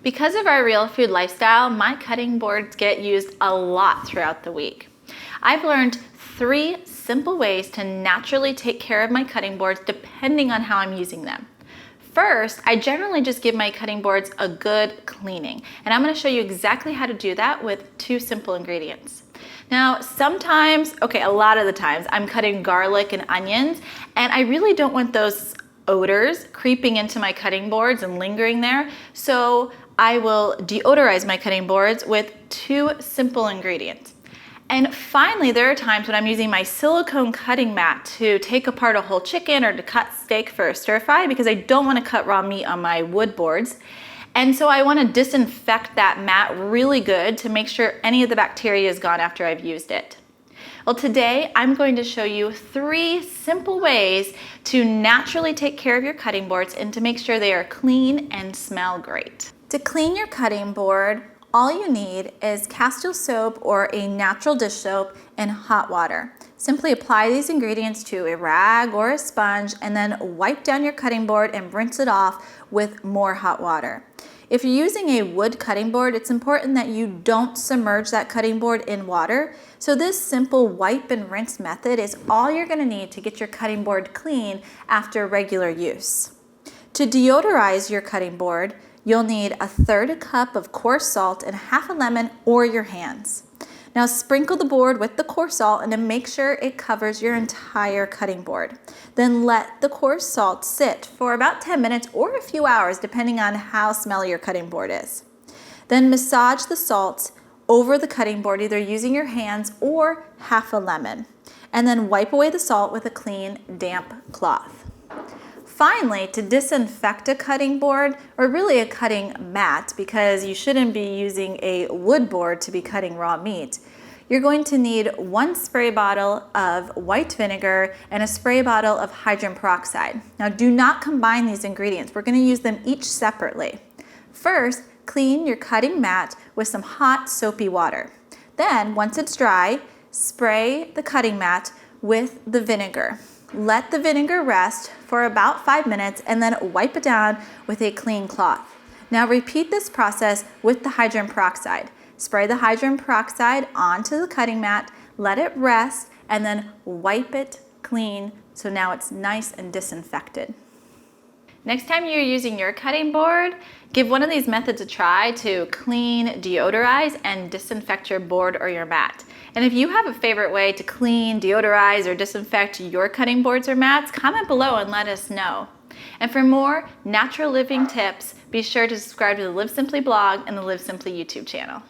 Because of our real food lifestyle, my cutting boards get used a lot throughout the week. I've learned 3 simple ways to naturally take care of my cutting boards depending on how I'm using them. First, I generally just give my cutting boards a good cleaning, and I'm going to show you exactly how to do that with 2 simple ingredients. Now, sometimes, a lot of the times, I'm cutting garlic and onions, and I really don't want those odors creeping into my cutting boards and lingering there, so I will deodorize my cutting boards with 2 simple ingredients. And finally, there are times when I'm using my silicone cutting mat to take apart a whole chicken or to cut steak for a stir fry because I don't want to cut raw meat on my wood boards. And so I want to disinfect that mat really good to make sure any of the bacteria is gone after I've used it. Well, today I'm going to show you 3 simple ways to naturally take care of your cutting boards and to make sure they are clean and smell great. To clean your cutting board, all you need is Castile soap or a natural dish soap and hot water. Simply apply these ingredients to a rag or a sponge and then wipe down your cutting board and rinse it off with more hot water. If you're using a wood cutting board, it's important that you don't submerge that cutting board in water. So this simple wipe and rinse method is all you're going to need to get your cutting board clean after regular use. To deodorize your cutting board, you'll need 1/3 cup of coarse salt and half a lemon or your hands. Now sprinkle the board with the coarse salt and then make sure it covers your entire cutting board. Then let the coarse salt sit for about 10 minutes or a few hours depending on how smelly your cutting board is. Then massage the salt over the cutting board either using your hands or half a lemon. And then wipe away the salt with a clean, damp cloth. Finally, to disinfect a cutting board, or really a cutting mat, because you shouldn't be using a wood board to be cutting raw meat, you're going to need 1 spray bottle of white vinegar and a spray bottle of hydrogen peroxide. Now do not combine these ingredients. We're going to use them each separately. First, clean your cutting mat with some hot soapy water. Then, once it's dry, spray the cutting mat with the vinegar. Let the vinegar rest for about 5 minutes and then wipe it down with a clean cloth. Now repeat this process with the hydrogen peroxide. Spray the hydrogen peroxide onto the cutting mat, let it rest, and then wipe it clean so now it's nice and disinfected. Next time you're using your cutting board, give one of these methods a try to clean, deodorize, and disinfect your board or your mat. And if you have a favorite way to clean, deodorize, or disinfect your cutting boards or mats, comment below and let us know. And for more natural living tips, be sure to subscribe to the Live Simply blog and the Live Simply YouTube channel.